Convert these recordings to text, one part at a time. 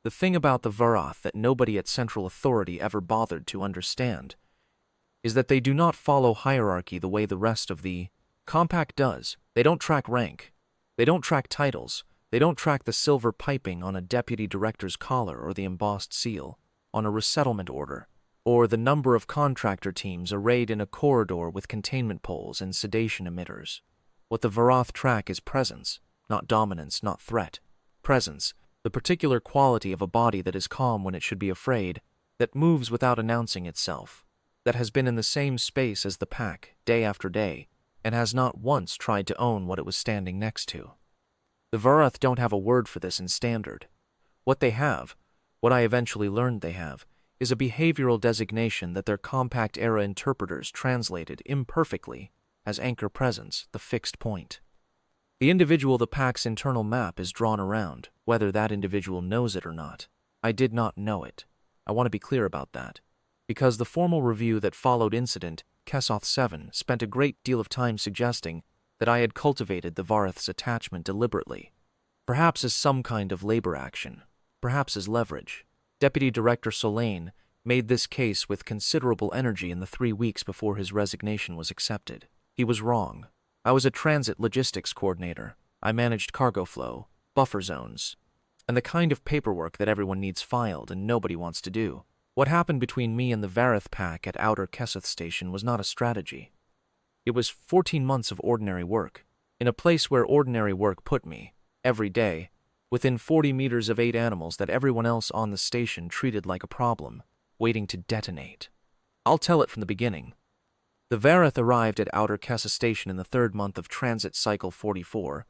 The thing about the Varath that nobody at Central Authority ever bothered to understand is that they do not follow hierarchy the way the rest of the compact does. They don't track rank. They don't track titles. They don't track the silver piping on a deputy director's collar or the embossed seal on a resettlement order, or the number of contractor teams arrayed in a corridor with containment poles and sedation emitters. What the Varath track is presence, not dominance, not threat. Presence, the particular quality of a body that is calm when it should be afraid, that moves without announcing itself, that has been in the same space as the pack day after day, and has not once tried to own what it was standing next to. The Varath don't have a word for this in standard. What they have, what I eventually learned they have, is a behavioral designation that their compact-era interpreters translated imperfectly as anchor presence, the fixed point. The individual the pack's internal map is drawn around, whether that individual knows it or not. I did not know it. I want to be clear about that, because the formal review that followed incident Kesoth 7 spent a great deal of time suggesting that I had cultivated the Varath's attachment deliberately, perhaps as some kind of labor action, perhaps as leverage. Deputy Director Solane made this case with considerable energy in the 3 weeks before his resignation was accepted. He was wrong. I was a transit logistics coordinator. I managed cargo flow, buffer zones, and the kind of paperwork that everyone needs filed and nobody wants to do. What happened between me and the Varath pack at Outer Kesoth Station was not a strategy. It was 14 months of ordinary work, in a place where ordinary work put me, every day, within 40 meters of 8 animals that everyone else on the station treated like a problem, waiting to detonate. I'll tell it from the beginning. The Varath arrived at Outer Kesoth Station in the 3rd month of Transit Cycle 44,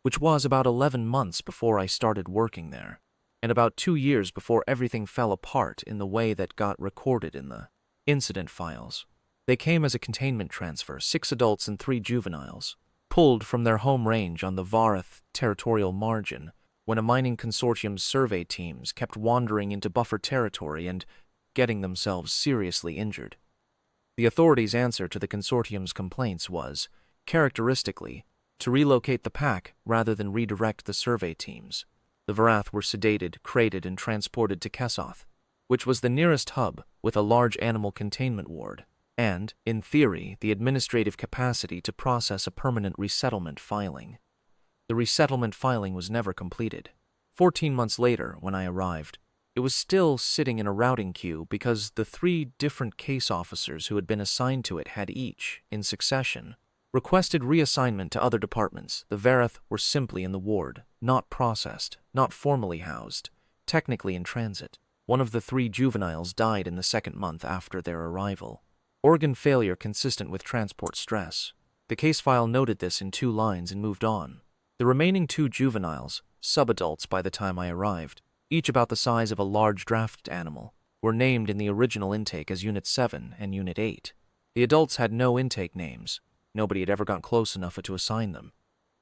which was about 11 months before I started working there, and about 2 years before everything fell apart in the way that got recorded in the incident files. They came as a containment transfer, 6 adults and 3 juveniles, pulled from their home range on the Varath territorial margin when a mining consortium's survey teams kept wandering into buffer territory and getting themselves seriously injured. The authorities' answer to the consortium's complaints was, characteristically, to relocate the pack rather than redirect the survey teams. The Varath were sedated, crated, and transported to Kesoth, which was the nearest hub with a large animal containment ward, and, in theory, the administrative capacity to process a permanent resettlement filing. The resettlement filing was never completed. 14 months later, when I arrived, it was still sitting in a routing queue because the 3 different case officers who had been assigned to it had each, in succession, requested reassignment to other departments. The Varath were simply in the ward, not processed, not formally housed, technically in transit. One of the 3 juveniles died in the 2nd month after their arrival. Organ failure consistent with transport stress. The case file noted this in 2 lines and moved on. The remaining 2 juveniles, subadults by the time I arrived, each about the size of a large draft animal, were named in the original intake as Unit 7 and Unit 8. The adults had no intake names. Nobody had ever got close enough to assign them.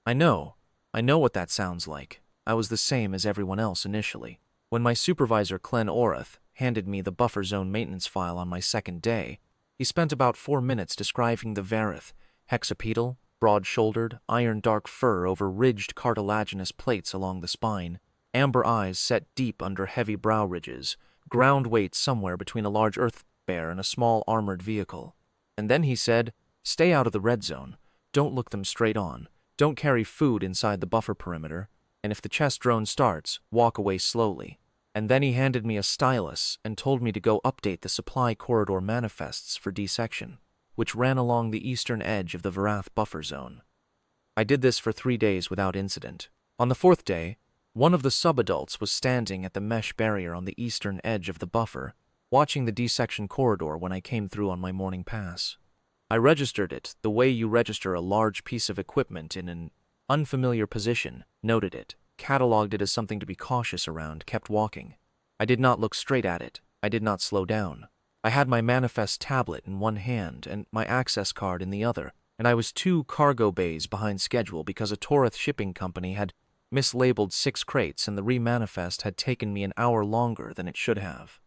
I know what that sounds like. I was the same as everyone else initially. When my supervisor Clen Orath handed me the buffer zone maintenance file on my 2nd day, he spent about 4 minutes describing the Varath, hexapedal, broad-shouldered, iron dark fur over ridged cartilaginous plates along the spine, amber eyes set deep under heavy brow ridges, ground weight somewhere between a large earth bear and a small armored vehicle. And then he said, "Stay out of the red zone. Don't look them straight on. Don't carry food inside the buffer perimeter. And if the chest drone starts, walk away slowly." And then he handed me a stylus and told me to go update the supply corridor manifests for dissection, which ran along the eastern edge of the Varath buffer zone. I did this for 3 days without incident. On the 4th day, one of the subadults was standing at the mesh barrier on the eastern edge of the buffer, watching the dissection corridor when I came through on my morning pass. I registered it the way you register a large piece of equipment in an unfamiliar position, noted it, catalogued it as something to be cautious around, kept walking. I did not look straight at it. I did not slow down. I had my manifest tablet in one hand and my access card in the other, and I was 2 cargo bays behind schedule because a Torith shipping company had mislabeled 6 crates and the remanifest had taken me an hour longer than it should have.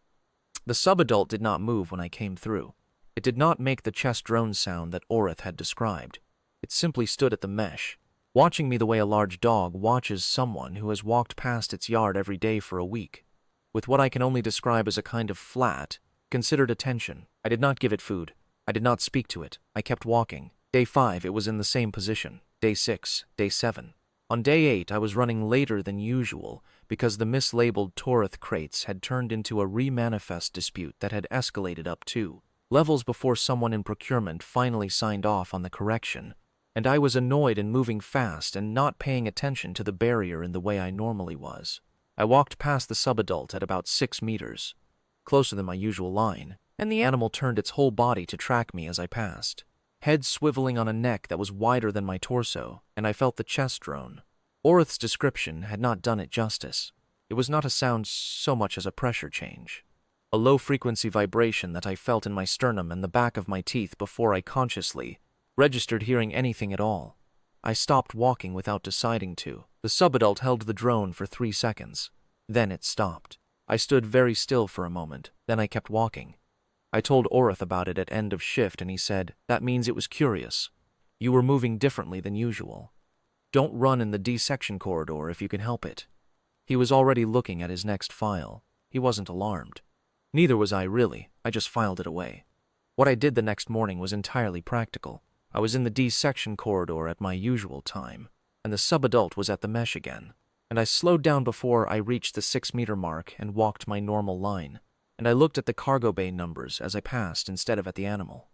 The subadult did not move when I came through. It did not make the chest drone sound that Orath had described. It simply stood at the mesh, watching me the way a large dog watches someone who has walked past its yard every day for a week, with what I can only describe as a kind of flat, considered attention. I did not give it food. I did not speak to it. I kept walking. Day 5, it was in the same position. Day 6, day 7. On day 8, I was running later than usual because the mislabeled Torith crates had turned into a remanifest dispute that had escalated up to levels before someone in procurement finally signed off on the correction, and I was annoyed and moving fast and not paying attention to the barrier in the way I normally was. I walked past the subadult at about 6 meters, closer than my usual line, and the animal turned its whole body to track me as I passed, head swiveling on a neck that was wider than my torso, and I felt the chest drone. Orith's description had not done it justice. It was not a sound so much as a pressure change, a low-frequency vibration that I felt in my sternum and the back of my teeth before I consciously registered hearing anything at all. I stopped walking without deciding to. The subadult held the drone for 3 seconds. Then it stopped. I stood very still for a moment, then I kept walking. I told Orith about it at end of shift and he said, "That means it was curious. You were moving differently than usual. Don't run in the D-section corridor if you can help it." He was already looking at his next file. He wasn't alarmed. Neither was I really. I just filed it away. What I did the next morning was entirely practical. I was in the D-section corridor at my usual time, and the subadult was at the mesh again, and I slowed down before I reached the 6-meter mark and walked my normal line, and I looked at the cargo bay numbers as I passed instead of at the animal.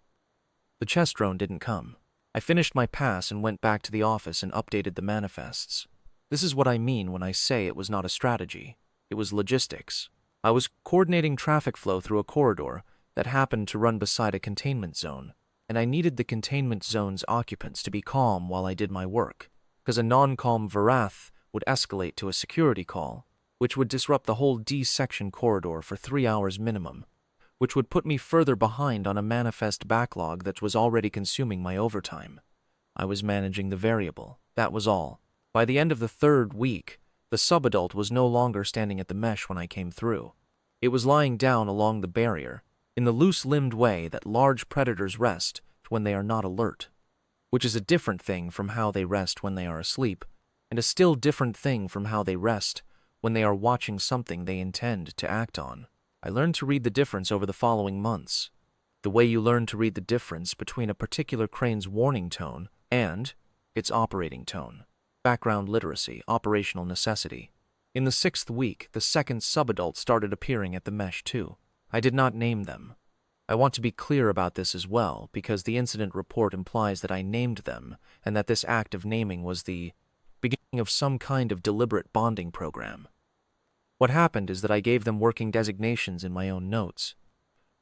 The chest drone didn't come. I finished my pass and went back to the office and updated the manifests. This is what I mean when I say it was not a strategy. It was logistics. I was coordinating traffic flow through a corridor that happened to run beside a containment zone, and I needed the containment zone's occupants to be calm while I did my work, because a non-calm Varath would escalate to a security call, which would disrupt the whole D-section corridor for 3 hours minimum, which would put me further behind on a manifest backlog that was already consuming my overtime. I was managing the variable, that was all. By the end of the 3rd week, the subadult was no longer standing at the mesh when I came through. It was lying down along the barrier, in the loose-limbed way that large predators rest when they are not alert, which is a different thing from how they rest when they are asleep, and a still different thing from how they rest when they are watching something they intend to act on. I learned to read the difference over the following months. The way you learn to read the difference between a particular crane's warning tone and its operating tone. Background literacy, operational necessity. In the 6th week, the second subadult started appearing at the mesh too. I did not name them. I want to be clear about this as well, because the incident report implies that I named them, and that this act of naming was the beginning of some kind of deliberate bonding program. What happened is that I gave them working designations in my own notes.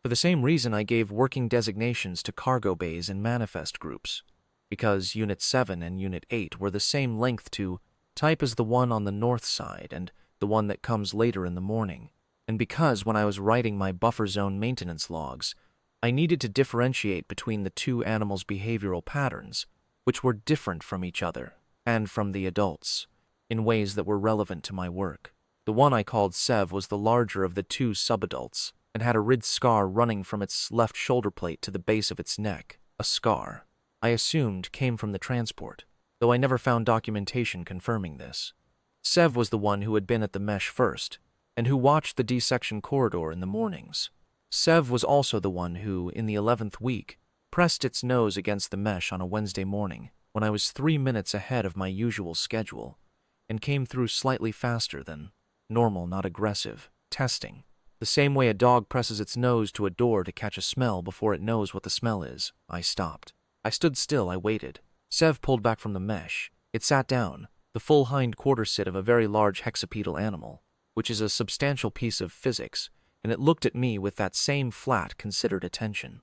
For the same reason I gave working designations to cargo bays and manifest groups, because Unit 7 and Unit 8 were the same length to type as the one on the north side and the one that comes later in the morning, and because when I was writing my buffer zone maintenance logs, I needed to differentiate between the two animals' behavioral patterns, which were different from each other and from the adults, in ways that were relevant to my work. The one I called Sev was the larger of the 2 subadults and had a rid scar running from its left shoulder plate to the base of its neck, a scar I assumed came from the transport, though I never found documentation confirming this. Sev was the one who had been at the mesh first, and who watched the D-section corridor in the mornings. Sev was also the one who, in the 11th week, pressed its nose against the mesh on a Wednesday morning, when I was 3 minutes ahead of my usual schedule, and came through slightly faster than normal, not aggressive, testing. The same way a dog presses its nose to a door to catch a smell before it knows what the smell is. I stopped. I stood still, I waited. Sev pulled back from the mesh. It sat down, the full hind quarter sit of a very large hexapedal animal, which is a substantial piece of physics, and it looked at me with that same flat, considered attention.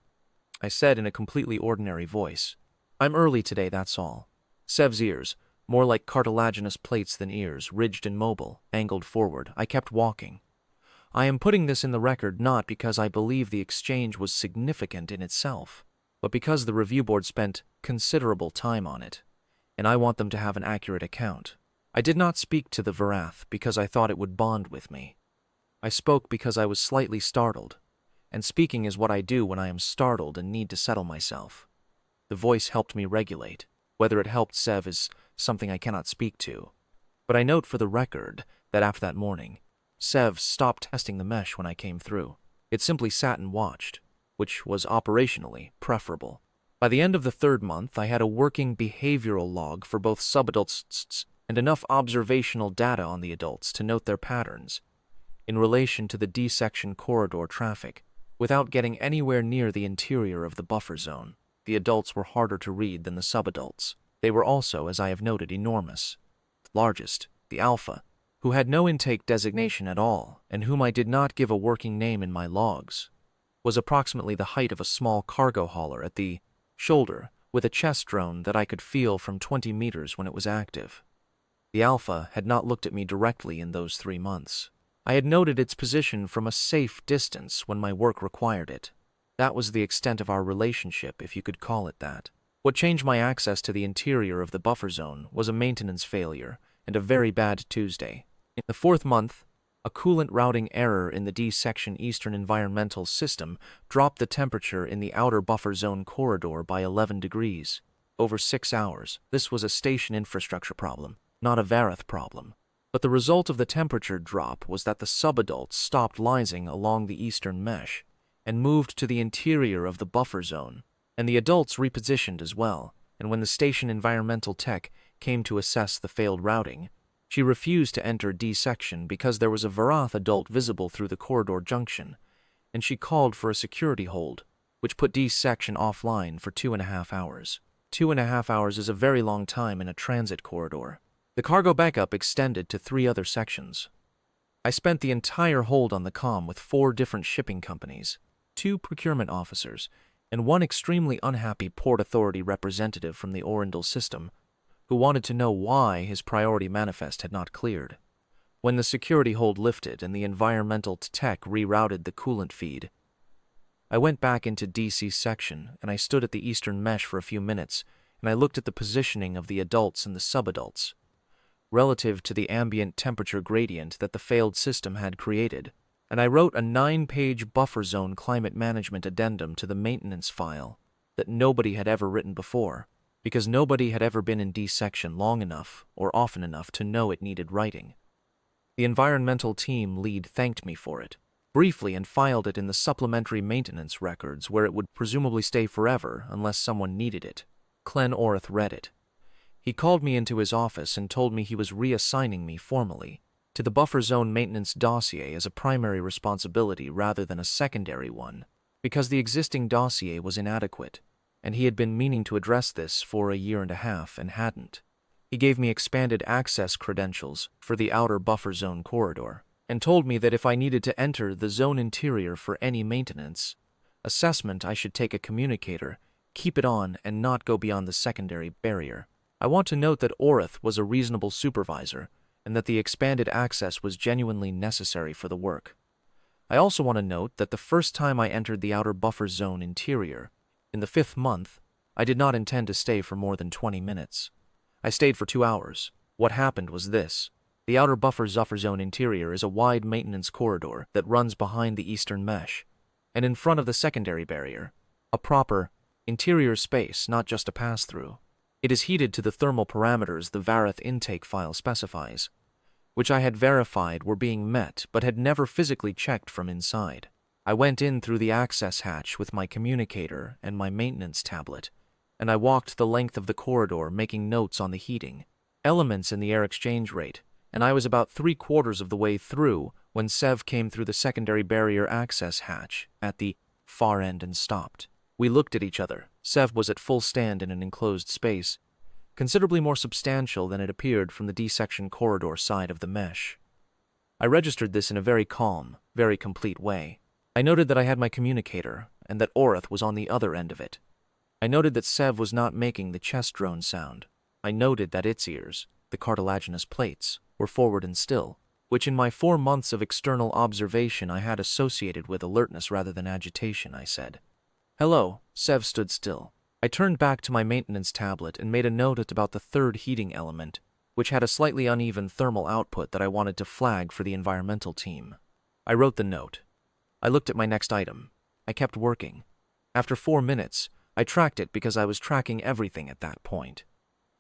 I said in a completely ordinary voice, "I'm early today, that's all." Sev's ears, more like cartilaginous plates than ears, ridged and mobile, angled forward. I kept walking. I am putting this in the record not because I believe the exchange was significant in itself, but because the review board spent considerable time on it, and I want them to have an accurate account. I did not speak to the Varath because I thought it would bond with me. I spoke because I was slightly startled, and speaking is what I do when I am startled and need to settle myself. The voice helped me regulate. Whether it helped Sev is something I cannot speak to. But I note for the record that after that morning, Sev stopped testing the mesh when I came through. It simply sat and watched, which was operationally preferable. By the end of the third month, I had a working behavioral log for both subadults and enough observational data on the adults to note their patterns in relation to the D-section corridor traffic. Without getting anywhere near the interior of the buffer zone, the adults were harder to read than the subadults. They were also, as I have noted, enormous. The largest, the alpha, who had no intake designation at all and whom I did not give a working name in my logs, was approximately the height of a small cargo hauler at the shoulder, with a chest drone that I could feel from 20 meters when it was active. The alpha had not looked at me directly in those 3 months. I had noted its position from a safe distance when my work required it. That was the extent of our relationship, if you could call it that. What changed my access to the interior of the buffer zone was a maintenance failure and a very bad Tuesday. In the 4th month, a coolant routing error in the D-section Eastern Environmental System dropped the temperature in the outer buffer zone corridor by 11 degrees. Over 6 hours. This was a station infrastructure problem, not a Varath problem. But the result of the temperature drop was that the subadults stopped lysing along the eastern mesh and moved to the interior of the buffer zone, and the adults repositioned as well, and when the station environmental tech came to assess the failed routing, she refused to enter D-section because there was a Varath adult visible through the corridor junction, and she called for a security hold, which put D-section offline for 2.5 hours. 2.5 hours is a very long time in a transit corridor. The cargo backup extended to 3 other sections. I spent the entire hold on the comm with 4 different shipping companies, 2 procurement officers, and 1 extremely unhappy Port Authority representative from the Orindal system who wanted to know why his priority manifest had not cleared. When the security hold lifted and the environmental tech rerouted the coolant feed, I went back into DC section and I stood at the eastern mesh for a few minutes and I looked at the positioning of the adults and the subadults relative to the ambient temperature gradient that the failed system had created, and I wrote a 9-page buffer zone climate management addendum to the maintenance file that nobody had ever written before, because nobody had ever been in D-section long enough or often enough to know it needed writing. The environmental team lead thanked me for it, briefly, and filed it in the supplementary maintenance records where it would presumably stay forever unless someone needed it. Clen Orth read it. He called me into his office and told me he was reassigning me formally to the buffer zone maintenance dossier as a primary responsibility rather than a secondary one, because the existing dossier was inadequate, and he had been meaning to address this for 1.5 years and hadn't. He gave me expanded access credentials for the outer buffer zone corridor, and told me that if I needed to enter the zone interior for any maintenance assessment, I should take a communicator, keep it on, and not go beyond the secondary barrier. I want to note that Orth was a reasonable supervisor, and that the expanded access was genuinely necessary for the work. I also want to note that the first time I entered the outer buffer zone interior, in the 5th month, I did not intend to stay for more than 20 minutes. I stayed for 2 hours. What happened was this. The outer buffer zone interior is a wide maintenance corridor that runs behind the eastern mesh, and in front of the secondary barrier, a proper interior space, not just a pass-through. It is heated to the thermal parameters the Varath intake file specifies, which I had verified were being met but had never physically checked from inside. I went in through the access hatch with my communicator and my maintenance tablet, and I walked the length of the corridor making notes on the heating, elements in the air exchange rate, and I was about 3/4 of the way through when Sev came through the secondary barrier access hatch at the far end and stopped. We looked at each other. Sev was at full stand in an enclosed space, considerably more substantial than it appeared from the D-section corridor side of the mesh. I registered this in a very calm, very complete way. I noted that I had my communicator, and that Orth was on the other end of it. I noted that Sev was not making the chest drone sound. I noted that its ears, the cartilaginous plates, were forward and still, which in my 4 months of external observation I had associated with alertness rather than agitation. I said, "Hello." Sev stood still. I turned back to my maintenance tablet and made a note about the 3rd heating element, which had a slightly uneven thermal output that I wanted to flag for the environmental team. I wrote the note. I looked at my next item. I kept working. After 4 minutes, I tracked it because I was tracking everything at that point.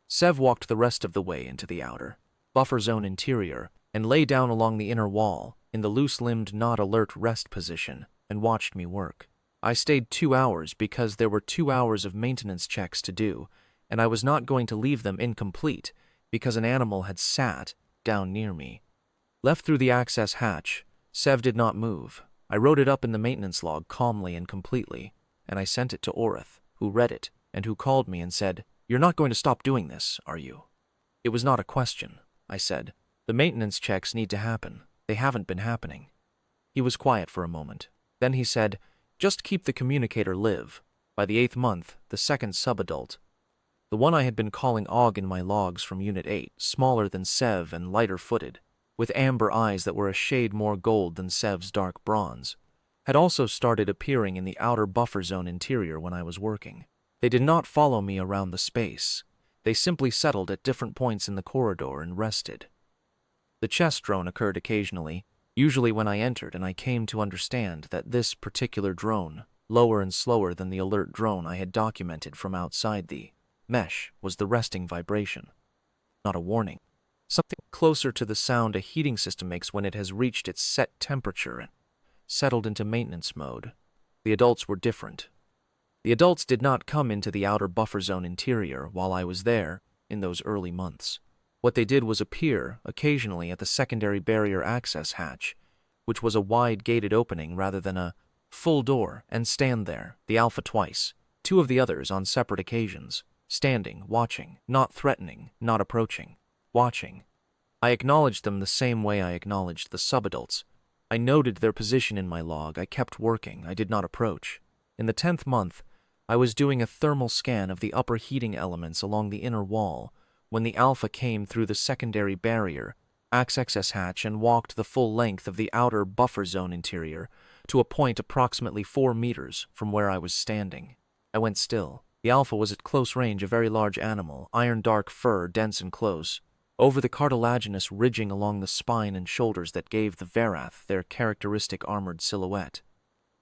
Sev walked the rest of the way into the outer buffer zone interior and lay down along the inner wall in the loose-limbed not alert rest position and watched me work. I stayed 2 hours because there were 2 hours of maintenance checks to do, and I was not going to leave them incomplete because an animal had sat down near me. Left through the access hatch, Sev did not move. I wrote it up in the maintenance log calmly and completely, and I sent it to Varath, who read it and who called me and said, "You're not going to stop doing this, are you?" It was not a question, I said. The maintenance checks need to happen. They haven't been happening. He was quiet for a moment. Then he said, "Just keep the communicator live." By the 8th month, the second subadult, the one I had been calling Og in my logs from Unit 8, smaller than Sev and lighter-footed, with amber eyes that were a shade more gold than Sev's dark bronze, had also started appearing in the outer buffer zone interior when I was working. They did not follow me around the space. They simply settled at different points in the corridor and rested. The chest drone occurred occasionally, usually when I entered, and I came to understand that this particular drone, lower and slower than the alert drone I had documented from outside the mesh, was the resting vibration, not a warning. Something closer to the sound a heating system makes when it has reached its set temperature and settled into maintenance mode. The adults were different. The adults did not come into the outer buffer zone interior while I was there in those early months. What they did was appear occasionally at the secondary barrier access hatch, which was a wide gated opening rather than a full door, and stand there, the alpha twice, 2 of the others on separate occasions, standing, watching, not threatening, not approaching, watching. I acknowledged them the same way I acknowledged the subadults. I noted their position in my log. I kept working. I did not approach. In the 10th month, I was doing a thermal scan of the upper heating elements along the inner wall when the alpha came through the secondary barrier access hatch and walked the full length of the outer buffer zone interior to a point approximately 4 meters from where I was standing. I went still. The alpha was at close range, a very large animal, iron-dark fur, dense and close, over the cartilaginous ridging along the spine and shoulders that gave the Varath their characteristic armored silhouette.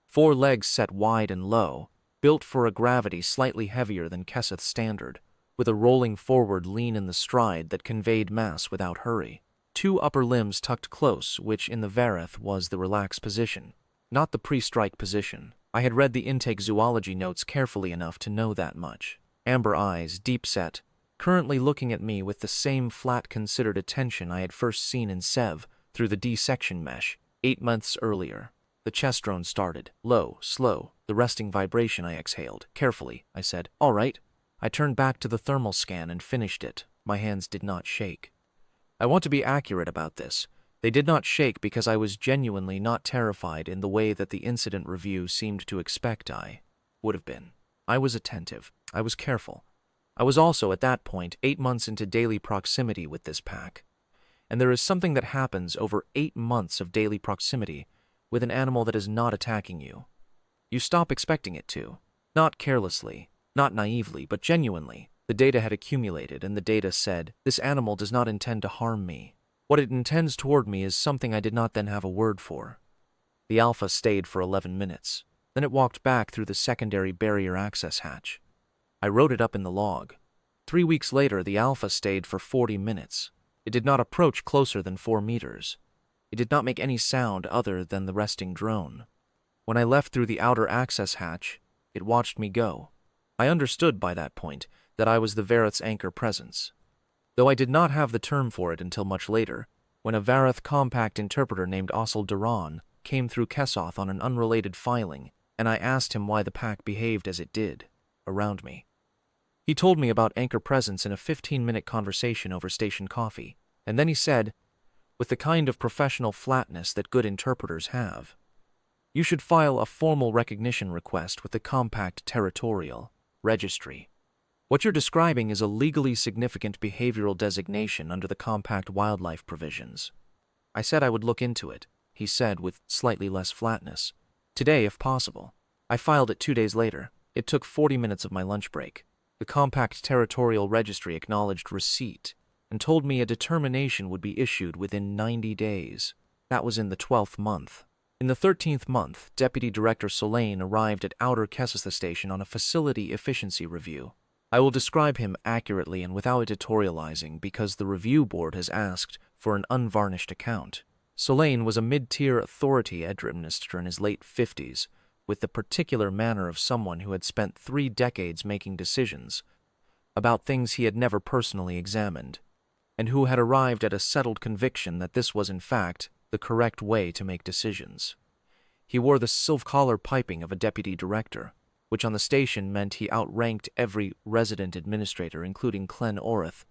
4 legs set wide and low, built for a gravity slightly heavier than Kesseth's standard, with a rolling forward lean in the stride that conveyed mass without hurry. 2 upper limbs tucked close, which in the Varath was the relaxed position, not the pre-strike position. I had read the intake zoology notes carefully enough to know that much. Amber eyes, deep-set, currently looking at me with the same flat considered attention I had first seen in Sev through the D-section mesh 8 months earlier. The chest drone started. Low, slow, the resting vibration. I exhaled. Carefully, I said, "All right." I turned back to the thermal scan and finished it. My hands did not shake. I want to be accurate about this. They did not shake because I was genuinely not terrified in the way that the incident review seemed to expect I would have been. I was attentive. I was careful. I was also, at that point, 8 months into daily proximity with this pack. And there is something that happens over 8 months of daily proximity with an animal that is not attacking you. You stop expecting it to. Not carelessly, not naively, but genuinely. The data had accumulated, and the data said, this animal does not intend to harm me. What it intends toward me is something I did not then have a word for. The alpha stayed for 11 minutes. Then it walked back through the secondary barrier access hatch. I wrote it up in the log. 3 weeks later, the alpha stayed for 40 minutes. It did not approach closer than 4 meters. It did not make any sound other than the resting drone. When I left through the outer access hatch, it watched me go. I understood by that point that I was the Varath's anchor presence, though I did not have the term for it until much later, when a Varath compact interpreter named Ossel Duran came through Kessoth on an unrelated filing, and I asked him why the pack behaved as it did around me. He told me about anchor presence in a 15-minute conversation over station coffee, and then he said, with the kind of professional flatness that good interpreters have, "You should file a formal recognition request with the Compact Territorial Registry. What you're describing is a legally significant behavioral designation under the Compact Wildlife provisions." I said I would look into it, he said with slightly less flatness. "Today, if possible." I filed it 2 days later. It took 40 minutes of my lunch break. The Compact Territorial Registry acknowledged receipt and told me a determination would be issued within 90 days. That was in the 12th month. In the 13th month, Deputy Director Solane arrived at Outer Kesseth Station on a facility efficiency review. I will describe him accurately and without editorializing because the review board has asked for an unvarnished account. Solane was a mid-tier authority administrator in his late 50s, with the particular manner of someone who had spent 3 decades making decisions about things he had never personally examined, and who had arrived at a settled conviction that this was in fact the correct way to make decisions. He wore the silk-collar piping of a deputy director, which on the station meant he outranked every resident administrator, including Clen Orith,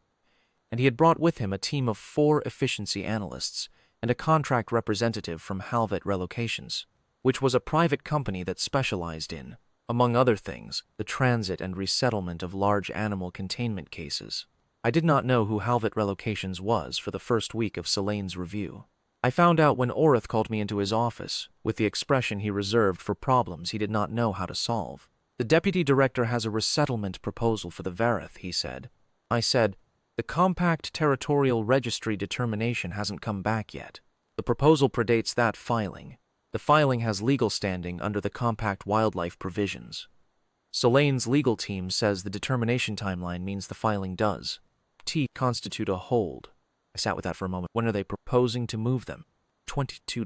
and he had brought with him a team of 4 efficiency analysts and a contract representative from Halvet Relocations, which was a private company that specialized in, among other things, the transit and resettlement of large animal containment cases. I did not know who Halvet Relocations was for the first week of Solane's review. I found out when Orith called me into his office, with the expression he reserved for problems he did not know how to solve. The deputy director has a resettlement proposal for the Varath, he said. I said, the compact territorial registry determination hasn't come back yet. The proposal predates that filing. The filing has legal standing under the compact wildlife provisions. Solane's legal team says the determination timeline means the filing does constitute a hold. I sat with that for a moment. When are they proposing to move them? 22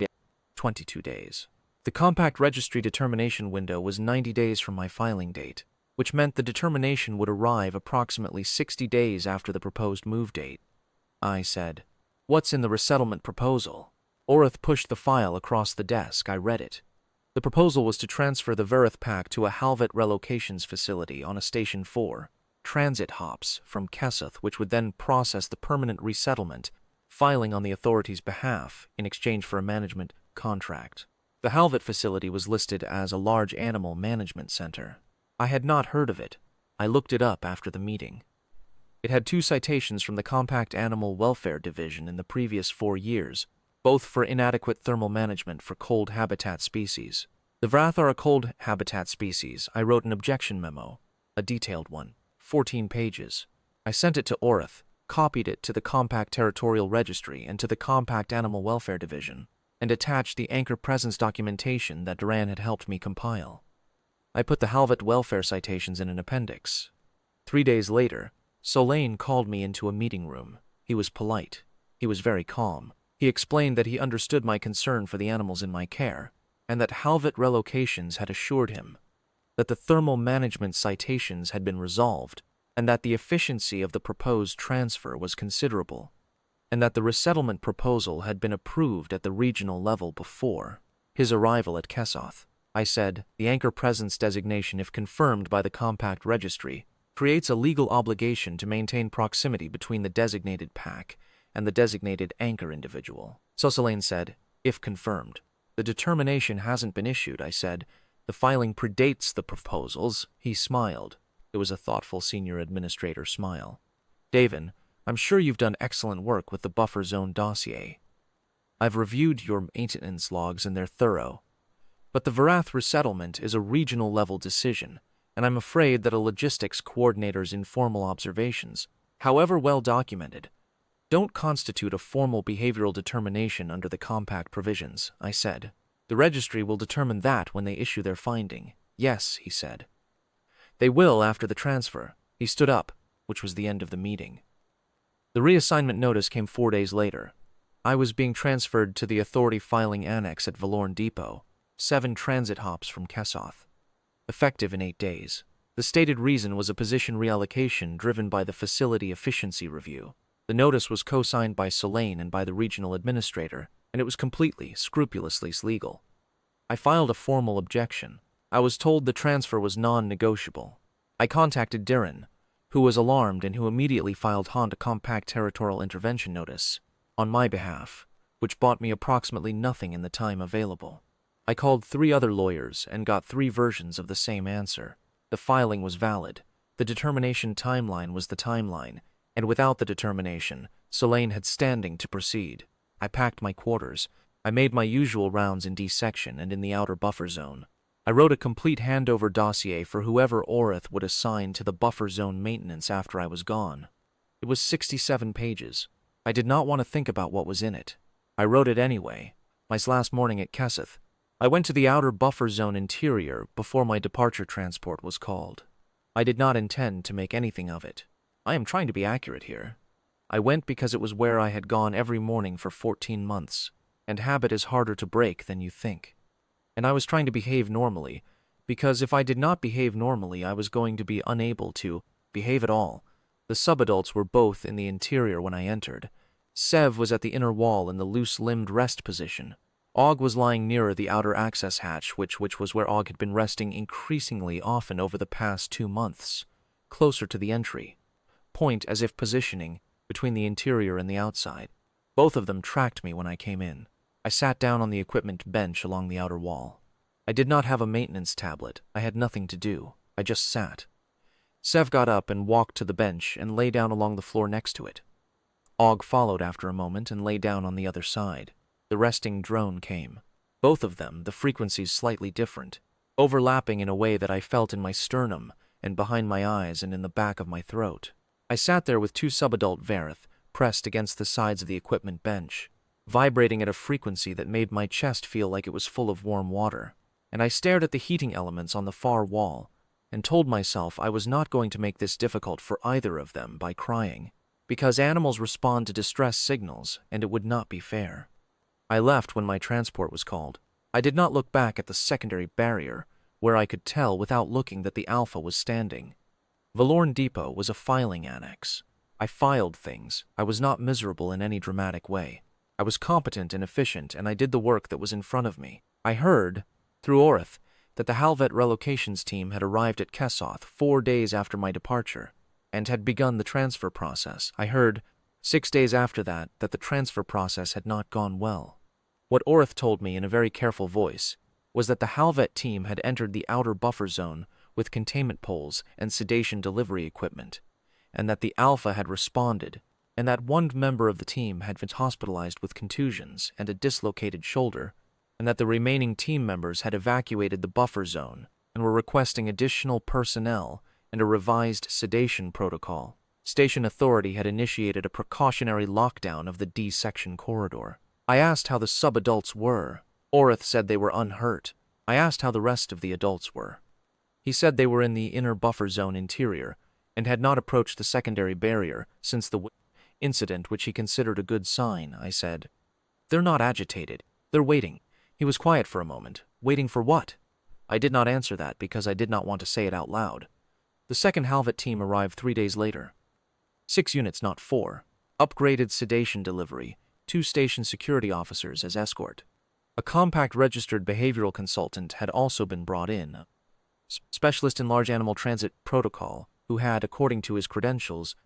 days. The compact registry determination window was 90 days from my filing date, which meant the determination would arrive approximately 60 days after the proposed move date. I said, what's in the resettlement proposal? Orith pushed the file across the desk. I read it. The proposal was to transfer the Varath pack to a Halvet Relocations facility on a Station 4, transit hops from Keseth, which would then process the permanent resettlement, filing on the authority's behalf in exchange for a management contract. The Halvet facility was listed as a large animal management center. I had not heard of it. I looked it up after the meeting. It had 2 citations from the Compact Animal Welfare Division in the previous 4 years, both for inadequate thermal management for cold habitat species. The Varath are a cold habitat species. I wrote an objection memo, a detailed one, 14 pages. I sent it to Orith, copied it to the Compact Territorial Registry and to the Compact Animal Welfare Division, and attached the anchor presence documentation that Duran had helped me compile. I put the Halvet welfare citations in an appendix. 3 days later, Solane called me into a meeting room. He was polite. He was very calm. He explained that he understood my concern for the animals in my care, and that Halvet Relocations had assured him that the thermal management citations had been resolved, and that the efficiency of the proposed transfer was considerable, and that the resettlement proposal had been approved at the regional level before his arrival at Keseth. I said, the anchor presence designation, if confirmed by the compact registry, creates a legal obligation to maintain proximity between the designated pack and the designated anchor individual. So Solane said, if confirmed. The determination hasn't been issued, I said. The filing predates the proposals. He smiled. It was a thoughtful senior administrator smile. Davin, I'm sure you've done excellent work with the buffer zone dossier. I've reviewed your maintenance logs and they're thorough. But the Varath resettlement is a regional-level decision, and I'm afraid that a logistics coordinator's informal observations, however well documented, don't constitute a formal behavioral determination under the compact provisions, I said. The registry will determine that when they issue their finding. Yes, he said. They will after the transfer. He stood up, which was the end of the meeting. The reassignment notice came 4 days later. I was being transferred to the authority filing annex at Valorn Depot, 7 transit hops from Keseth. Effective in 8 days. The stated reason was a position reallocation driven by the facility efficiency review. The notice was co-signed by Solane and by the regional administrator, and it was completely, scrupulously legal. I filed a formal objection. I was told the transfer was non-negotiable. I contacted Duran, who was alarmed and who immediately filed Honda Compact Territorial Intervention Notice on my behalf, which bought me approximately nothing in the time available. I called 3 other lawyers and got 3 versions of the same answer. The filing was valid. The determination timeline was the timeline, and without the determination, Solane had standing to proceed. I packed my quarters. I made my usual rounds in D section and in the outer buffer zone. I wrote a complete handover dossier for whoever Orith would assign to the buffer zone maintenance after I was gone. It was 67 pages. I did not want to think about what was in it. I wrote it anyway. My last morning at Keseth, I went to the outer buffer zone interior before my departure transport was called. I did not intend to make anything of it. I am trying to be accurate here. I went because it was where I had gone every morning for 14 months, and habit is harder to break than you think. And I was trying to behave normally, because if I did not behave normally, I was going to be unable to behave at all. The subadults were both in the interior when I entered. Sev was at the inner wall in the loose-limbed rest position. Og was lying nearer the outer access hatch, which was where Og had been resting increasingly often over the past 2 months, closer to the entry point as if positioning between the interior and the outside. Both of them tracked me when I came in. I sat down on the equipment bench along the outer wall. I did not have a maintenance tablet. I had nothing to do. I just sat. Sev got up and walked to the bench and lay down along the floor next to it. Og followed after a moment and lay down on the other side. The resting drone came. Both of them, the frequencies slightly different, overlapping in a way that I felt in my sternum and behind my eyes and in the back of my throat. I sat there with 2 subadult Varath pressed against the sides of the equipment bench, vibrating at a frequency that made my chest feel like it was full of warm water, and I stared at the heating elements on the far wall and told myself I was not going to make this difficult for either of them by crying, because animals respond to distress signals and it would not be fair. I left when my transport was called. I did not look back at the secondary barrier, where I could tell without looking that the Alpha was standing. Valorn Depot was a filing annex. I filed things. I was not miserable in any dramatic way. I was competent and efficient, and I did the work that was in front of me. I heard, through Orath, that the Halvet relocations team had arrived at Kesoth 4 days after my departure, and had begun the transfer process. I heard, 6 days after that the transfer process had not gone well. What Orath told me in a very careful voice was that the Halvet team had entered the outer buffer zone with containment poles and sedation delivery equipment, and that the Alpha had responded, and that one member of the team had been hospitalized with contusions and a dislocated shoulder, and that the remaining team members had evacuated the buffer zone and were requesting additional personnel and a revised sedation protocol. Station Authority had initiated a precautionary lockdown of the D-section corridor. I asked how the sub-adults were. Orath said they were unhurt. I asked how the rest of the adults were. He said they were in the inner buffer zone interior and had not approached the secondary barrier since the incident, which he considered a good sign. I said, "They're not agitated. They're waiting." He was quiet for a moment. Waiting for what? I did not answer that because I did not want to say it out loud. The second Halvet team arrived 3 days later. 6 units, not 4. Upgraded sedation delivery, 2 station security officers as escort. A compact registered behavioral consultant had also been brought in. Specialist in large animal transit protocol, who had, according to his credentials,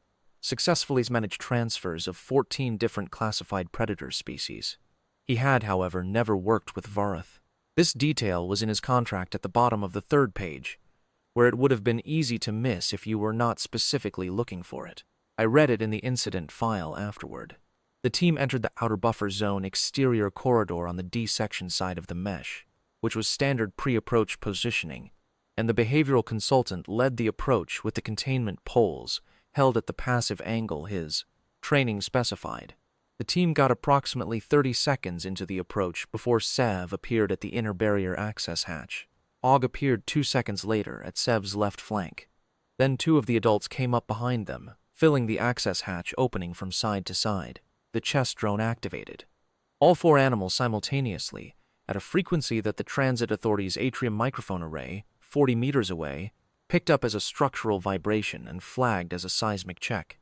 successfully managed transfers of 14 different classified predator species. He had, however, never worked with Varath. This detail was in his contract at the bottom of the 3rd page, where it would have been easy to miss if you were not specifically looking for it. I read it in the incident file afterward. The team entered the outer buffer zone exterior corridor on the D-section side of the mesh, which was standard pre-approach positioning, and the behavioral consultant led the approach with the containment poles held at the passive angle his training specified. The team got approximately 30 seconds into the approach before Sev appeared at the inner barrier access hatch. Og appeared 2 seconds later at Sev's left flank. Then 2 of the adults came up behind them, filling the access hatch opening from side to side. The chest drone activated. All 4 animals simultaneously, at a frequency that the Transit Authority's atrium microphone array, 40 meters away, picked up as a structural vibration and flagged as a seismic check.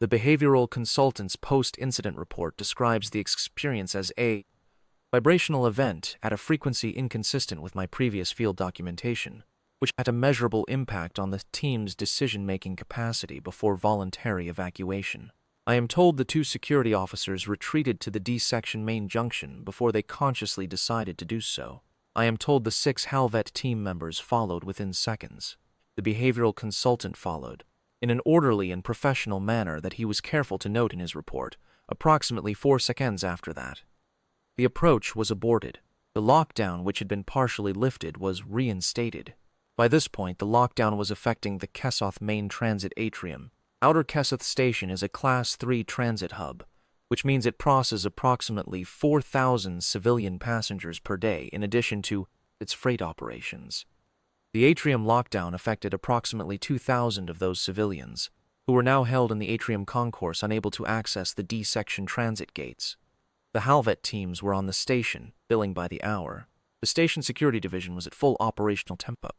The behavioral consultant's post-incident report describes the experience as a vibrational event at a frequency inconsistent with my previous field documentation, which had a measurable impact on the team's decision-making capacity before voluntary evacuation. I am told the 2 security officers retreated to the D-section main junction before they consciously decided to do so. I am told the 6 Halvet team members followed within seconds. The behavioral consultant followed, in an orderly and professional manner that he was careful to note in his report, approximately 4 seconds after that. The approach was aborted. The lockdown, which had been partially lifted, was reinstated. By this point, the lockdown was affecting the Kesoth main transit atrium. Outer Kesoth Station is a Class 3 transit hub, which means it processes approximately 4,000 civilian passengers per day in addition to its freight operations. The atrium lockdown affected approximately 2,000 of those civilians, who were now held in the atrium concourse unable to access the D-section transit gates. The Halvet teams were on the station, billing by the hour. The station security division was at full operational tempo.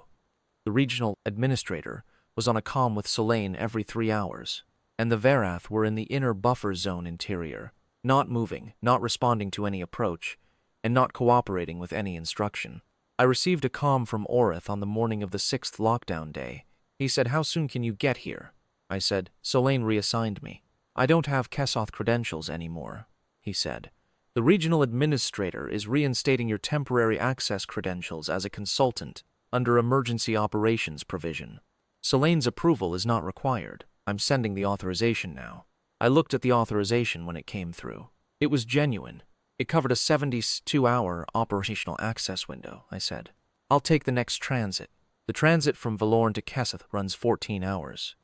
The regional administrator was on a comm with Solane every 3 hours, and the Varath were in the inner buffer zone interior, not moving, not responding to any approach, and not cooperating with any instruction. I received a comm from Orith on the morning of the 6th lockdown day. He said, "How soon can you get here?" I said, "Solane reassigned me. I don't have Kesoth credentials anymore," he said. "The regional administrator is reinstating your temporary access credentials as a consultant under emergency operations provision. Solane's approval is not required. I'm sending the authorization now." I looked at the authorization when it came through. It was genuine. It covered a 72-hour operational access window, I said. "I'll take the next transit." The transit from Valorn to Kesoth runs 14 hours.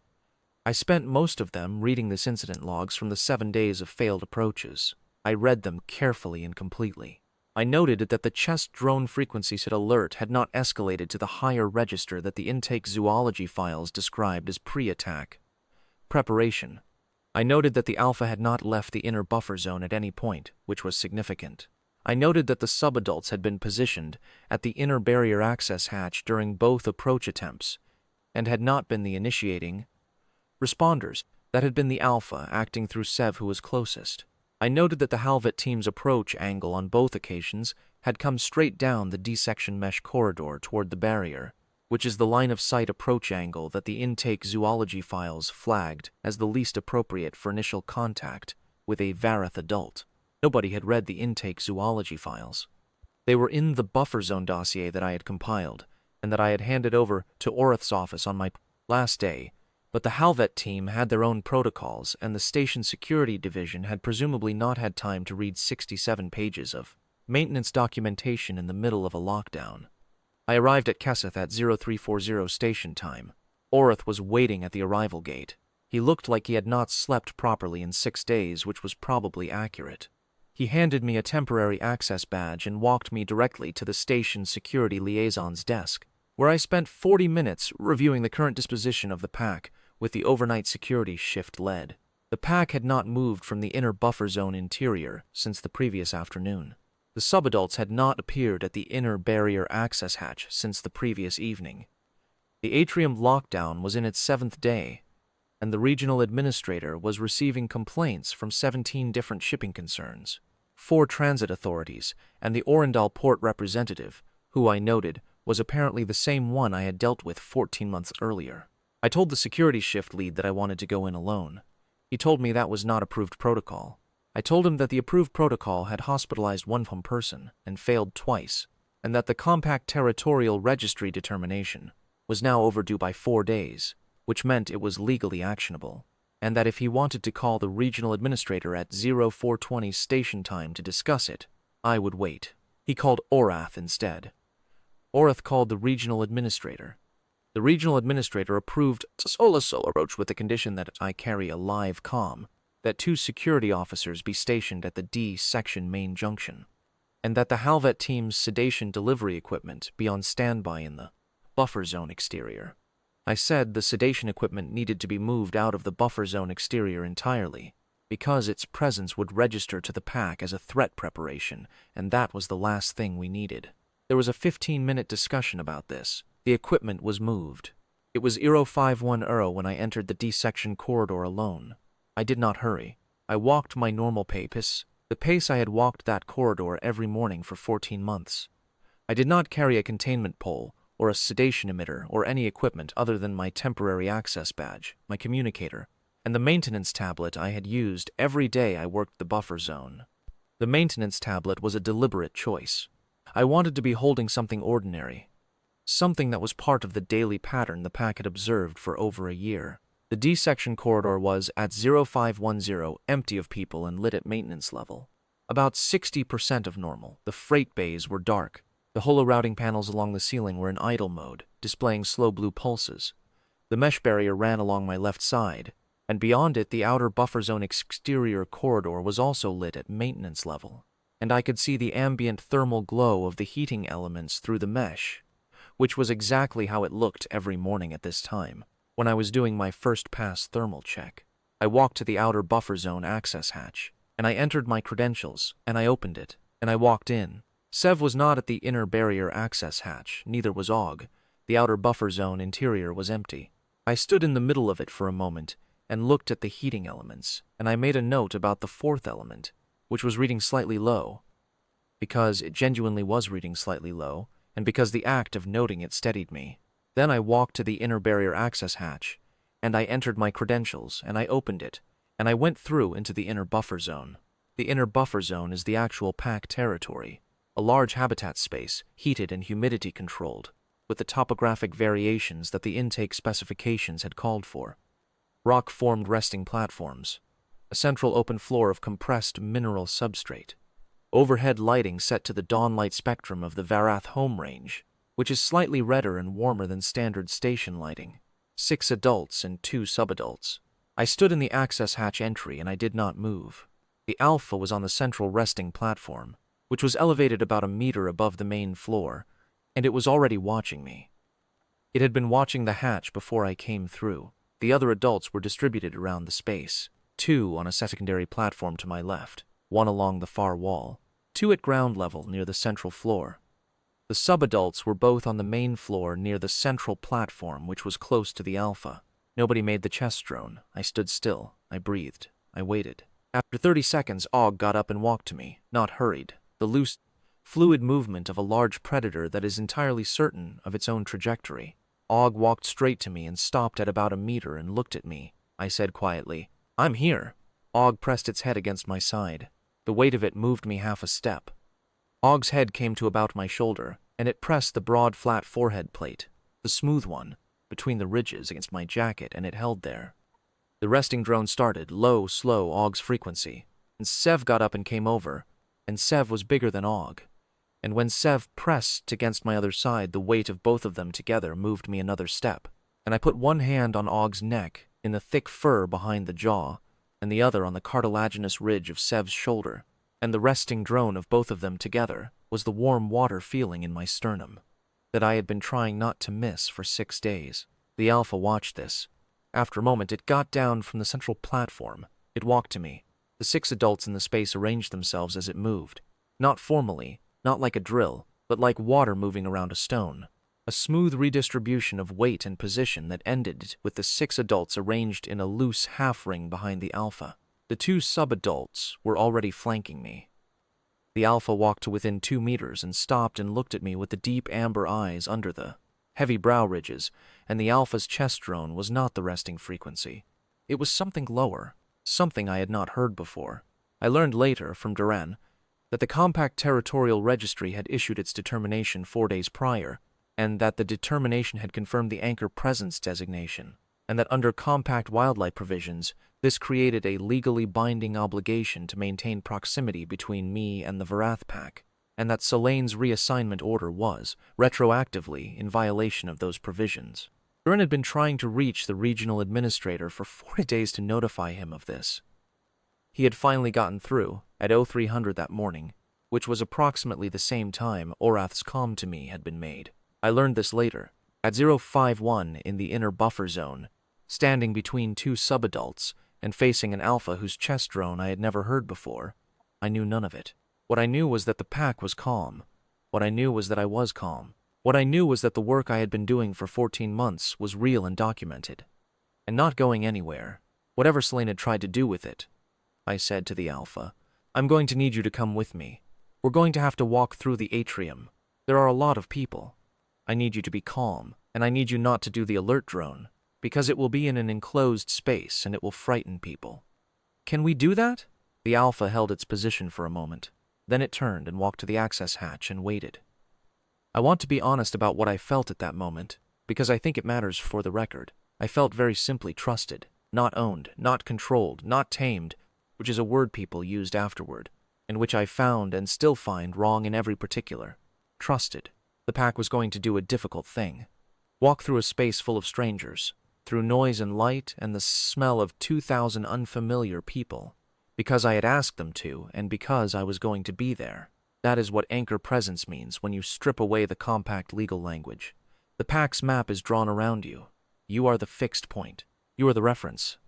I spent most of them reading this incident logs from the 7 days of failed approaches. I read them carefully and completely. I noted that the chest drone frequency set alert had not escalated to the higher register that the intake zoology files described as pre-attack preparation. I noted that the Alpha had not left the inner buffer zone at any point, which was significant. I noted that the subadults had been positioned at the inner barrier access hatch during both approach attempts, and had not been the initiating responders. That had been the Alpha acting through Sev, who was closest. I noted that the Halvet team's approach angle on both occasions had come straight down the D-section mesh corridor toward the barrier, which is the line-of-sight approach angle that the intake zoology files flagged as the least appropriate for initial contact with a Varath adult. Nobody had read the intake zoology files. They were in the buffer zone dossier that I had compiled, and that I had handed over to Orith's office on my last day, but the Halvet team had their own protocols, and the station security division had presumably not had time to read 67 pages of maintenance documentation in the middle of a lockdown. I arrived at Kesoth at 0340 station time. Orith was waiting at the arrival gate. He looked like he had not slept properly in 6 days, which was probably accurate. He handed me a temporary access badge and walked me directly to the station security liaison's desk, where I spent 40 minutes reviewing the current disposition of the pack with the overnight security shift led. The pack had not moved from the inner buffer zone interior since the previous afternoon. The subadults had not appeared at the inner barrier access hatch since the previous evening. The atrium lockdown was in its 7th day, and the regional administrator was receiving complaints from 17 different shipping concerns, 4 transit authorities, and the Orendal port representative, who I noted was apparently the same one I had dealt with 14 months earlier. I told the security shift lead that I wanted to go in alone. He told me that was not approved protocol. I told him that the approved protocol had hospitalized one person and failed twice, and that the compact territorial registry determination was now overdue by 4 days, which meant it was legally actionable, and that if he wanted to call the regional administrator at 0420 station time to discuss it, I would wait. He called Orath instead. Orith called the regional administrator. The regional administrator approved a solo approach with the condition that I carry a live comm, that 2 security officers be stationed at the D-section main junction, and that the Halvet team's sedation delivery equipment be on standby in the buffer zone exterior. I said the sedation equipment needed to be moved out of the buffer zone exterior entirely, because its presence would register to the pack as a threat preparation, and that was the last thing we needed. There was a 15-minute discussion about this. The equipment was moved. It was 0510 when I entered the D-section corridor alone. I did not hurry. I walked my normal pace, the pace I had walked that corridor every morning for 14 months. I did not carry a containment pole or a sedation emitter or any equipment other than my temporary access badge, my communicator, and the maintenance tablet I had used every day I worked the buffer zone. The maintenance tablet was a deliberate choice. I wanted to be holding something ordinary, something that was part of the daily pattern the pack had observed for over a year. The D-section corridor was, at 0510, empty of people and lit at maintenance level. About 60% of normal. The freight bays were dark. The holo-routing panels along the ceiling were in idle mode, displaying slow blue pulses. The mesh barrier ran along my left side, and beyond it the outer buffer zone exterior corridor was also lit at maintenance level, and I could see the ambient thermal glow of the heating elements through the mesh, which was exactly how it looked every morning at this time, when I was doing my first pass thermal check. I walked to the outer buffer zone access hatch, and I entered my credentials, and I opened it, and I walked in. Sev was not at the inner barrier access hatch, neither was Og. The outer buffer zone interior was empty. I stood in the middle of it for a moment, and looked at the heating elements, and I made a note about the fourth element, which was reading slightly low. Because it genuinely was reading slightly low, and because the act of noting it steadied me. Then I walked to the inner barrier access hatch, and I entered my credentials, and I opened it, and I went through into the inner buffer zone. The inner buffer zone is the actual pack territory, a large habitat space, heated and humidity controlled, with the topographic variations that the intake specifications had called for. Rock-formed resting platforms, a central open floor of compressed mineral substrate, overhead lighting set to the dawnlight spectrum of the Varath home range, which is slightly redder and warmer than standard station lighting. 6 adults and 2 subadults. I stood in the access hatch entry and I did not move. The Alpha was on the central resting platform, which was elevated about a meter above the main floor, and it was already watching me. It had been watching the hatch before I came through. The other adults were distributed around the space, 2 on a secondary platform to my left, 1 along the far wall, 2 at ground level near the central floor. The subadults were both on the main floor near the central platform, which was close to the Alpha. Nobody made the chest drone. I stood still. I breathed. I waited. After 30 seconds, Og got up and walked to me, not hurried, the loose, fluid movement of a large predator that is entirely certain of its own trajectory. Og walked straight to me and stopped at about a meter and looked at me. I said quietly, "I'm here." Og pressed its head against my side. The weight of it moved me half a step. Og's head came to about my shoulder, and it pressed the broad, flat forehead plate, the smooth one, between the ridges against my jacket, and it held there. The resting drone started, low, slow, Og's frequency, and Sev got up and came over, and Sev was bigger than Og. And when Sev pressed against my other side, the weight of both of them together moved me another step, and I put one hand on Og's neck, in the thick fur behind the jaw, and the other on the cartilaginous ridge of Sev's shoulder, and the resting drone of both of them together was the warm water feeling in my sternum that I had been trying not to miss for 6 days. The Alpha watched this. After a moment, it got down from the central platform. It walked to me. The 6 adults in the space arranged themselves as it moved, not formally, not like a drill, but like water moving around a stone. A smooth redistribution of weight and position that ended with the 6 adults arranged in a loose half-ring behind the Alpha. The 2 sub-adults were already flanking me. The Alpha walked to within 2 meters and stopped and looked at me with the deep amber eyes under the heavy brow ridges, and the Alpha's chest drone was not the resting frequency. It was something lower, something I had not heard before. I learned later from Duran that the Compact Territorial Registry had issued its determination 4 days prior, and that the determination had confirmed the anchor presence designation, and that under Compact wildlife provisions, this created a legally binding obligation to maintain proximity between me and the Varath pack, and that Selene's reassignment order was, retroactively, in violation of those provisions. Duran had been trying to reach the regional administrator for 4 days to notify him of this. He had finally gotten through, at 0300 that morning, which was approximately the same time Orath's comm to me had been made. I learned this later. At 051 in the inner buffer zone, standing between 2 subadults, and facing an Alpha whose chest drone I had never heard before, I knew none of it. What I knew was that the pack was calm. What I knew was that I was calm. What I knew was that the work I had been doing for 14 months was real and documented, and not going anywhere, whatever Selene had tried to do with it. I said to the Alpha, "I'm going to need you to come with me. We're going to have to walk through the atrium. There are a lot of people. I need you to be calm, and I need you not to do the alert drone, because it will be in an enclosed space and it will frighten people." "Can we do that?" The Alpha held its position for a moment. Then it turned and walked to the access hatch and waited. I want to be honest about what I felt at that moment, because I think it matters for the record. I felt very simply trusted, not owned, not controlled, not tamed, which is a word people used afterward, and which I found and still find wrong in every particular. Trusted. The pack was going to do a difficult thing. Walk through a space full of strangers, through noise and light and the smell of 2,000 unfamiliar people, because I had asked them to and because I was going to be there. That is what anchor presence means when you strip away the compact legal language. The pack's map is drawn around you. You are the fixed point. You are the reference.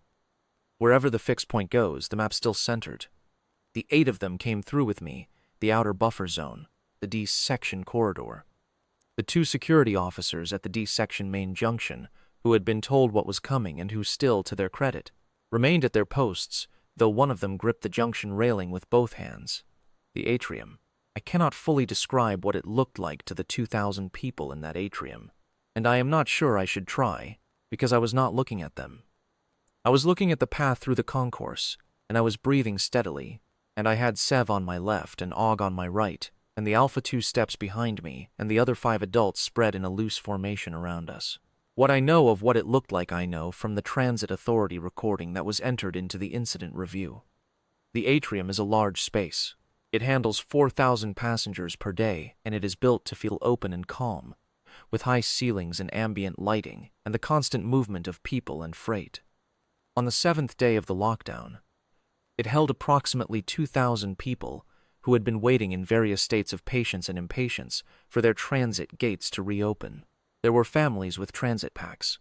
Wherever the fixed point goes, the map's still centered. The 8 of them came through with me, the outer buffer zone, the D section corridor. The 2 security officers at the D section main junction, who had been told what was coming and who still, to their credit, remained at their posts, though one of them gripped the junction railing with both hands. The atrium. I cannot fully describe what it looked like to the 2,000 people in that atrium, and I am not sure I should try, because I was not looking at them. I was looking at the path through the concourse, and I was breathing steadily, and I had Sev on my left and Og on my right, and the Alpha 2 steps behind me, and the other 5 adults spread in a loose formation around us. What I know of what it looked like I know from the Transit Authority recording that was entered into the incident review. The atrium is a large space. It handles 4,000 passengers per day, and it is built to feel open and calm, with high ceilings and ambient lighting, and the constant movement of people and freight. On the 7th day of the lockdown, it held approximately 2,000 people who had been waiting in various states of patience and impatience for their transit gates to reopen. There were families with transit packs.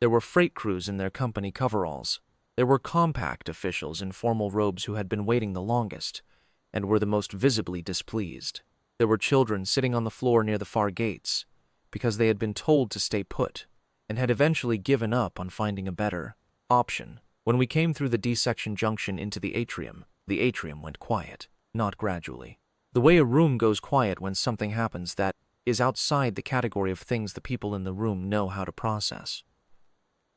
There were freight crews in their company coveralls. There were compact officials in formal robes who had been waiting the longest and were the most visibly displeased. There were children sitting on the floor near the far gates because they had been told to stay put and had eventually given up on finding a better option. When we came through the D-section junction into the atrium went quiet, not gradually. The way a room goes quiet when something happens that is outside the category of things the people in the room know how to process.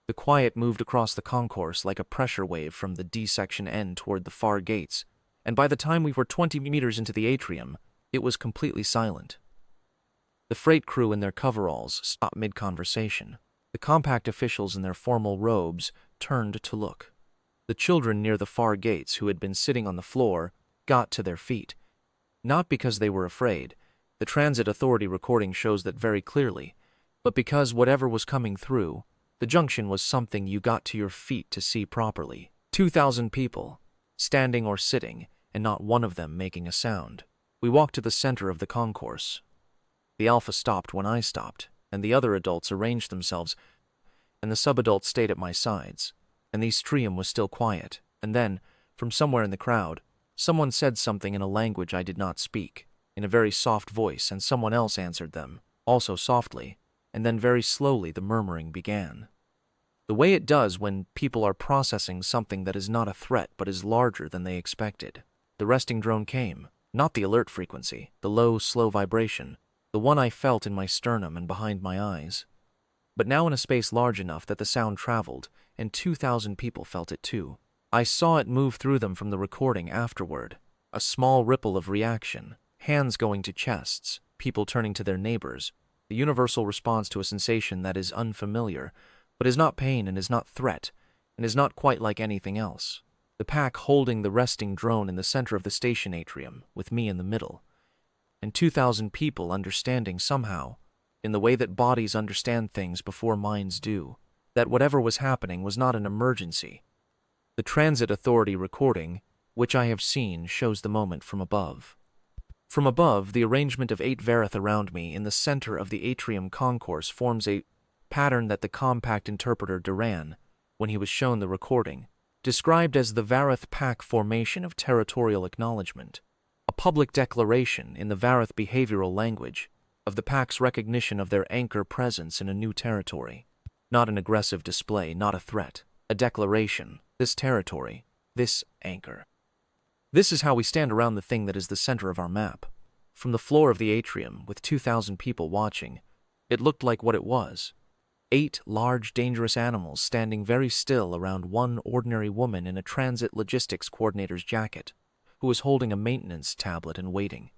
The quiet moved across the concourse like a pressure wave from the D-section end toward the far gates, and by the time we were 20 meters into the atrium, it was completely silent. The freight crew in their coveralls stopped mid-conversation. The compact officials in their formal robes turned to look. The children near the far gates who had been sitting on the floor got to their feet, not because they were afraid. The Transit Authority recording shows that very clearly, but because whatever was coming through, the junction was something you got to your feet to see properly. 2,000 people, standing or sitting, and not one of them making a sound. We walked to the center of the concourse. The Alpha stopped when I stopped, and the other adults arranged themselves, and the sub-adults stayed at my sides, and the atrium was still quiet, and then, from somewhere in the crowd, someone said something in a language I did not speak, in a very soft voice, and someone else answered them, also softly, and then very slowly the murmuring began. The way it does when people are processing something that is not a threat but is larger than they expected. The resting drone came, not the alert frequency, the low, slow vibration, the one I felt in my sternum and behind my eyes, but now in a space large enough that the sound traveled, and 2,000 people felt it too. I saw it move through them from the recording afterward, a small ripple of reaction. Hands going to chests, people turning to their neighbors, the universal response to a sensation that is unfamiliar, but is not pain and is not threat, and is not quite like anything else. The pack holding the resting drone in the center of the station atrium, with me in the middle, and 2,000 people understanding somehow, in the way that bodies understand things before minds do, that whatever was happening was not an emergency. The Transit Authority recording, which I have seen, shows the moment from above. From above, the arrangement of 8 Varath around me in the center of the atrium concourse forms a pattern that the compact interpreter Duran, when he was shown the recording, described as the Varath pack formation of territorial acknowledgement, a public declaration in the Varath behavioral language of the pack's recognition of their anchor presence in a new territory. Not an aggressive display, not a threat, a declaration, this territory, this anchor. This is how we stand around the thing that is the center of our map. From the floor of the atrium, with 2,000 people watching, it looked like what it was. 8 large, dangerous animals standing very still around one ordinary woman in a transit logistics coordinator's jacket, who was holding a maintenance tablet and waiting.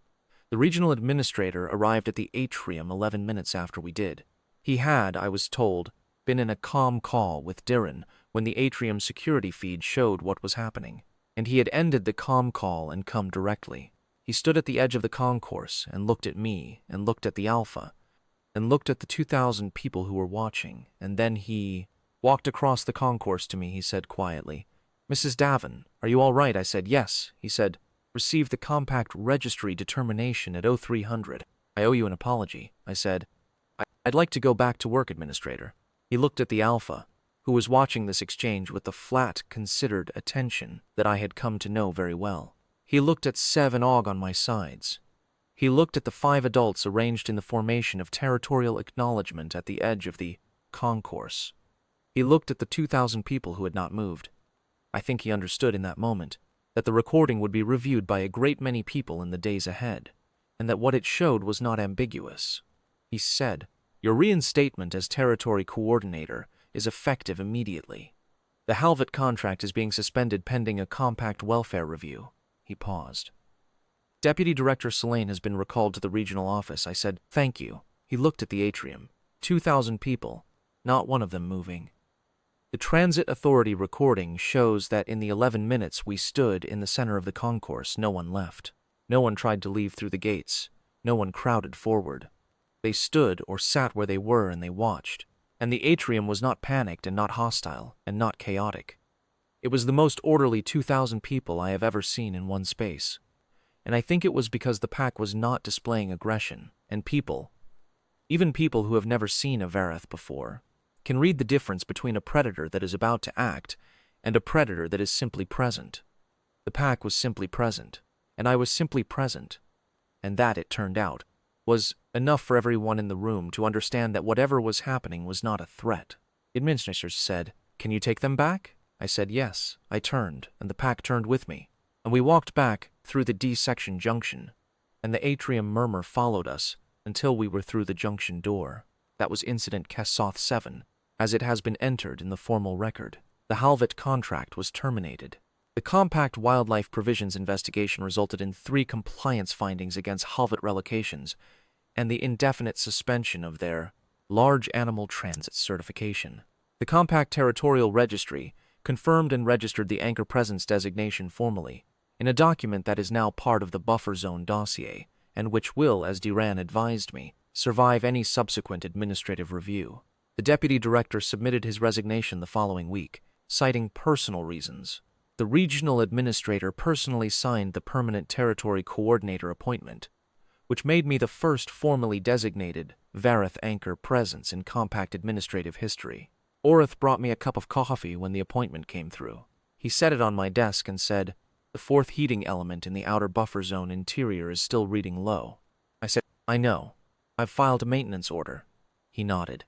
The regional administrator arrived at the atrium 11 minutes after we did. He had, I was told, been in a comm call with Darren when the atrium security feed showed what was happening, and he had ended the comm call and come directly. He stood at the edge of the concourse and looked at me and looked at the Alpha and looked at the 2,000 people who were watching, and then he walked across the concourse to me. He said quietly, "Mrs. Davin, are you all right?" I said, "Yes." He said, "Receive the compact registry determination at 0300. I owe you an apology." I said, I'd like to go back to work, Administrator. He looked at the Alpha, who was watching this exchange with the flat, considered attention that I had come to know very well. He looked at Sev and Og on my sides. He looked at the 5 adults arranged in the formation of territorial acknowledgement at the edge of the concourse. He looked at the 2,000 people who had not moved. I think he understood in that moment that the recording would be reviewed by a great many people in the days ahead, and that what it showed was not ambiguous. He said, "Your reinstatement as territory coordinator is effective immediately. The Halvet contract is being suspended pending a compact welfare review." He paused. "Deputy Director Selene has been recalled to the regional office." I said, "Thank you." He looked at the atrium. 2,000 people, not one of them moving. The Transit Authority recording shows that in the 11 minutes we stood in the center of the concourse, no one left. No one tried to leave through the gates. No one crowded forward. They stood or sat where they were and they watched. And the atrium was not panicked and not hostile and not chaotic. It was the most orderly 2,000 people I have ever seen in one space. And I think it was because the pack was not displaying aggression, and people, even people who have never seen a Varath before, can read the difference between a predator that is about to act and a predator that is simply present. The pack was simply present, and I was simply present, and that, it turned out, was enough for everyone in the room to understand that whatever was happening was not a threat. The administrator said, "Can you take them back?" I said yes. I turned, and the pack turned with me, and we walked back through the D-section junction, and the atrium murmur followed us until we were through the junction door. That was Incident Kesoth 7, as it has been entered in the formal record. The Halvet contract was terminated. The compact wildlife provisions investigation resulted in 3 compliance findings against Halvet relocations and the indefinite suspension of their large animal transit certification. The compact territorial registry confirmed and registered the anchor presence designation formally in a document that is now part of the buffer zone dossier and which will, as Duran advised me, survive any subsequent administrative review. The deputy director submitted his resignation the following week, citing personal reasons. The regional administrator personally signed the permanent territory coordinator appointment, which made me the first formally designated Varath anchor presence in compact administrative history. Orith brought me a cup of coffee when the appointment came through. He set it on my desk and said, "The 4th heating element in the outer buffer zone interior is still reading low." I said, "I know. I've filed a maintenance order." He nodded.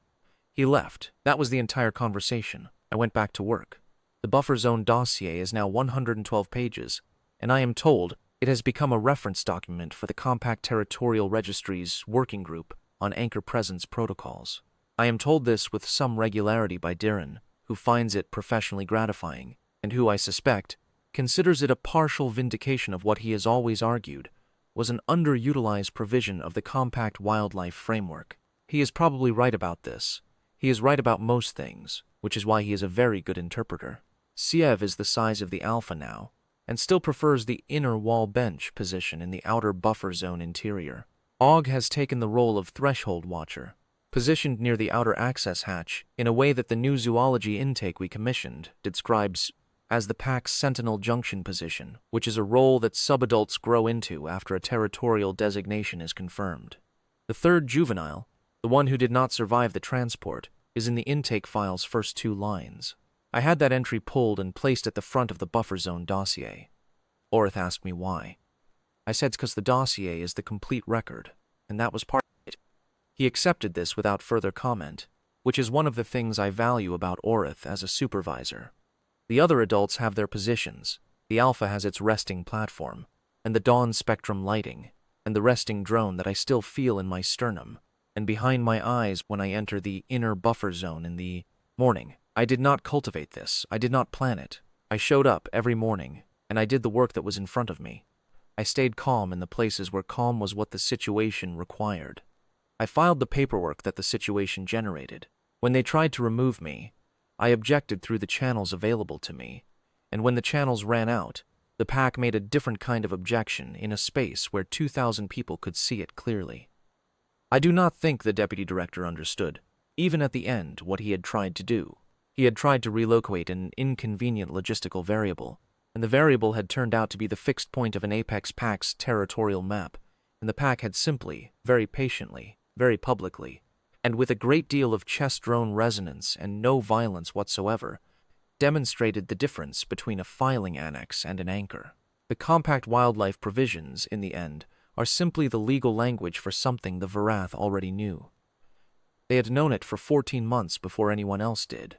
He left. That was the entire conversation. I went back to work. The buffer zone dossier is now 112 pages, and I am told it has become a reference document for the Compact Territorial Registry's working group on anchor presence protocols. I am told this with some regularity by Darren, who finds it professionally gratifying, and who, I suspect, considers it a partial vindication of what he has always argued was an underutilized provision of the compact wildlife framework. He is probably right about this. He is right about most things, which is why he is a very good interpreter. Siev is the size of the Alpha now, and still prefers the inner wall bench position in the outer buffer zone interior. Og has taken the role of threshold watcher, positioned near the outer access hatch in a way that the new zoology intake we commissioned describes as the pack's sentinel junction position, which is a role that subadults grow into after a territorial designation is confirmed. The 3rd juvenile, the one who did not survive the transport, is in the intake file's first 2 lines. I had that entry pulled and placed at the front of the buffer zone dossier. Orith asked me why. I said it's because the dossier is the complete record, and that was part of it. He accepted this without further comment, which is one of the things I value about Orith as a supervisor. The other adults have their positions. The Alpha has its resting platform, and the dawn spectrum lighting, and the resting drone that I still feel in my sternum, and behind my eyes when I enter the inner buffer zone in the morning. I did not cultivate this. I did not plan it. I showed up every morning, and I did the work that was in front of me. I stayed calm in the places where calm was what the situation required. I filed the paperwork that the situation generated. When they tried to remove me, I objected through the channels available to me, and when the channels ran out, the pack made a different kind of objection in a space where 2,000 people could see it clearly. I do not think the deputy director understood, even at the end, what he had tried to do. He had tried to relocate an inconvenient logistical variable, and the variable had turned out to be the fixed point of an apex pack's territorial map, and the pack had simply, very patiently, very publicly, and with a great deal of chest-drone resonance and no violence whatsoever, demonstrated the difference between a filing annex and an anchor. The compact wildlife provisions, in the end, are simply the legal language for something the Varath already knew. They had known it for 14 months before anyone else did.